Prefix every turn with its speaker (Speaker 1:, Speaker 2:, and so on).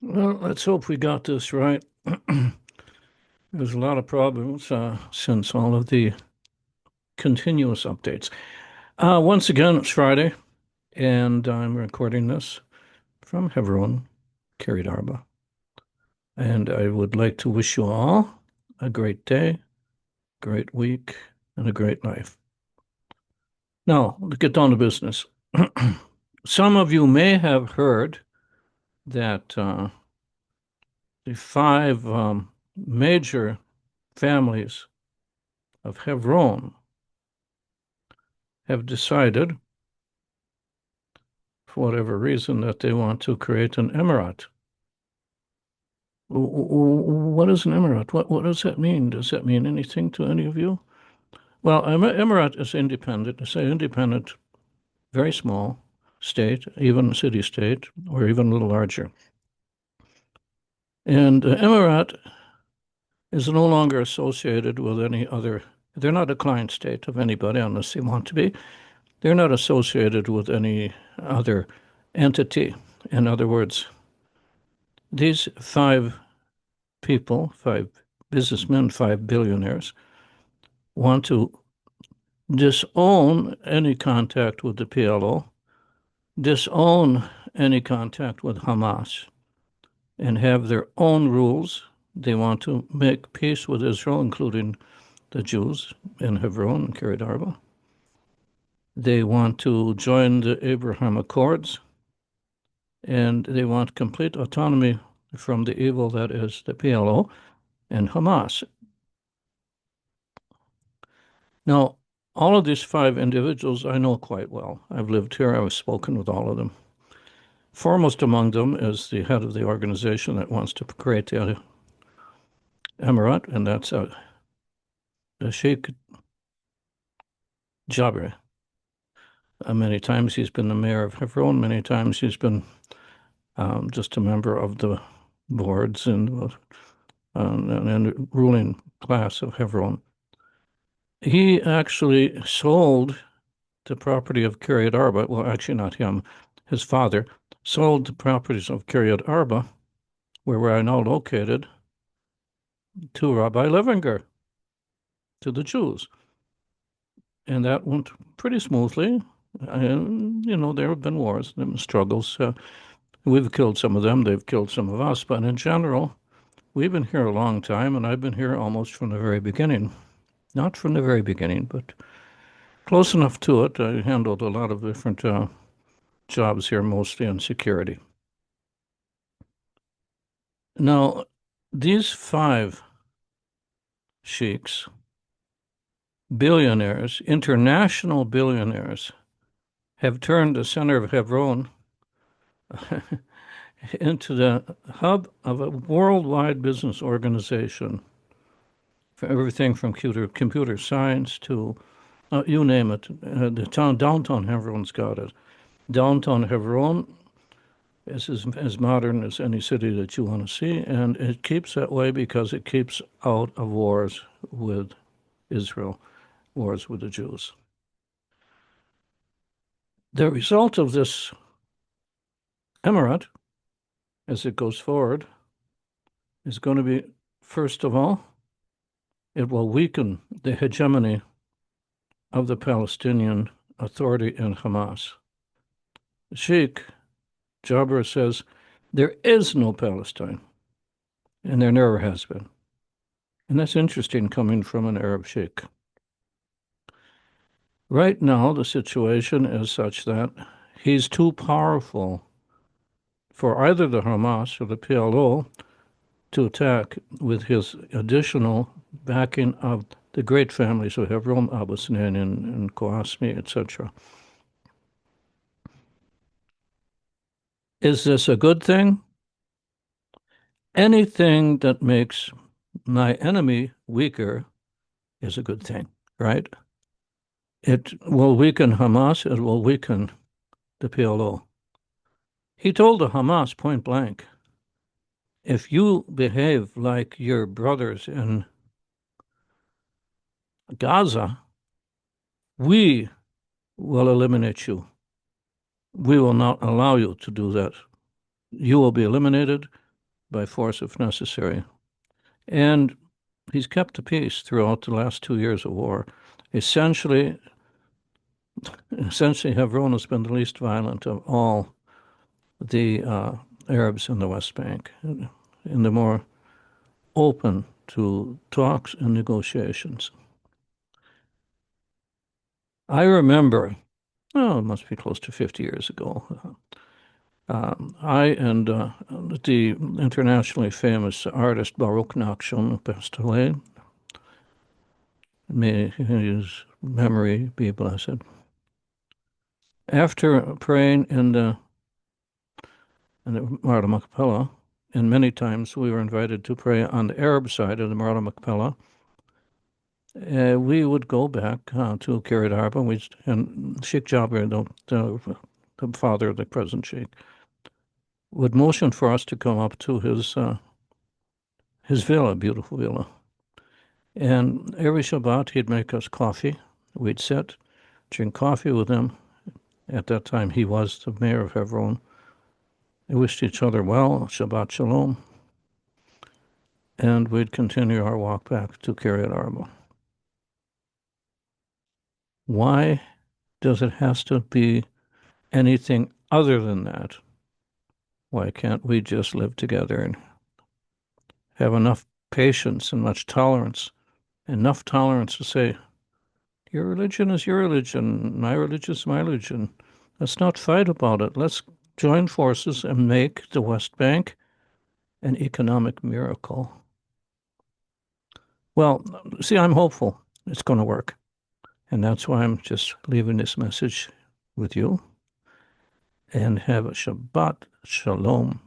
Speaker 1: Well, let's hope we got this right. There's a lot of problems since all of the continuous updates. Once again, it's Friday, and I'm recording this from Hebron, Kiriat Arba. And I would like to wish you all a great day, great week, and a great life. Now, let's get down to business. Some of you may have heard that the five major families of Hebron have decided, for whatever reason, that they want to create an emirate. What is an emirate? What does that mean? Does that mean anything to any of you? Well, an emirate is independent. It's an independent, very small state, even city-state, or even a little larger. And emirate is no longer associated with any other. They're not a client state of anybody unless they want to be. They're not associated with any other entity. In other words, these five people, five businessmen, five billionaires, want to disown any contact with the PLO, disown any contact with Hamas, and have their own rules. They want to make peace with Israel, including the Jews in Hebron and Kiriat Arba. They want to join the Abraham Accords, and they want complete autonomy from the evil that is the PLO and Hamas. Now, all of these five individuals I know quite well. I've lived here. I've spoken with all of them. Foremost among them is the head of the organization that wants to create the emirate, and that's the Sheikh Jabri. Many times he's been the mayor of Hebron. Many times he's been just a member of the boards and ruling class of Hebron. He actually sold the property of Kiriat Arba. Well, actually, not him. His father sold the properties of Kiriat Arba, where we are now located, to Rabbi Levinger, to the Jews. And that went pretty smoothly. And, there have been wars, there have been struggles. We've killed some of them, they've killed some of us. But in general, we've been here a long time, and I've been here almost from the very beginning. Not from the very beginning, but close enough to it. I handled a lot of different jobs here, mostly in security. Now, these five sheikhs, billionaires, international billionaires, have turned the center of Hebron into the hub of a worldwide business organization for everything from computer science to you name it. The downtown Hebron's got it. Downtown Hebron is as modern as any city that you want to see, and it keeps that way because it keeps out of wars with Israel, wars with the Jews. The result of this emirate, as it goes forward, is going to be, first of all, it will weaken the hegemony of the Palestinian Authority and Hamas. Sheikh Jabr says there is no Palestine, and there never has been. And that's interesting coming from an Arab sheikh. Right now, the situation is such that he's too powerful for either the Hamas or the PLO to attack with his additional backing of the great families of Hebron, Abbasnan, and Koasmi, etc. Is this a good thing? Anything that makes my enemy weaker is a good thing, right? It will weaken Hamas, it will weaken the PLO. He told the Hamas point blank, if you behave like your brothers in Gaza, we will eliminate you. We will not allow you to do that. You will be eliminated. by force if necessary. And he's kept the peace throughout the last 2 years of war. Essentially, Hebron has been the least violent of all the Arabs in the West Bank, and the more open to talks and negotiations. I remember, it must be close to 50 years ago, I and the internationally famous artist Baruch Nachshon passed away. May his memory be blessed. After praying in the Marah Machpelah, and many times we were invited to pray on the Arab side of the Marah Machpelah, we would go back to Kiriat Arba, and Sheikh Jabir, the father of the present Sheikh, would motion for us to come up to his villa, beautiful villa. And every Shabbat he'd make us coffee. We'd sit, drink coffee with him. At that time he was the mayor of Hebron. We wished each other well, Shabbat Shalom. And we'd continue our walk back to Kiriat Arba. Why does it have to be anything other than that? Why can't we just live together and have enough patience and much tolerance, enough tolerance to say, your religion is your religion, my religion is my religion. Let's not fight about it. Let's join forces and make the West Bank an economic miracle. Well, see, I'm hopeful it's going to work. And that's why I'm just leaving this message with you. And have a Shabbat Shalom.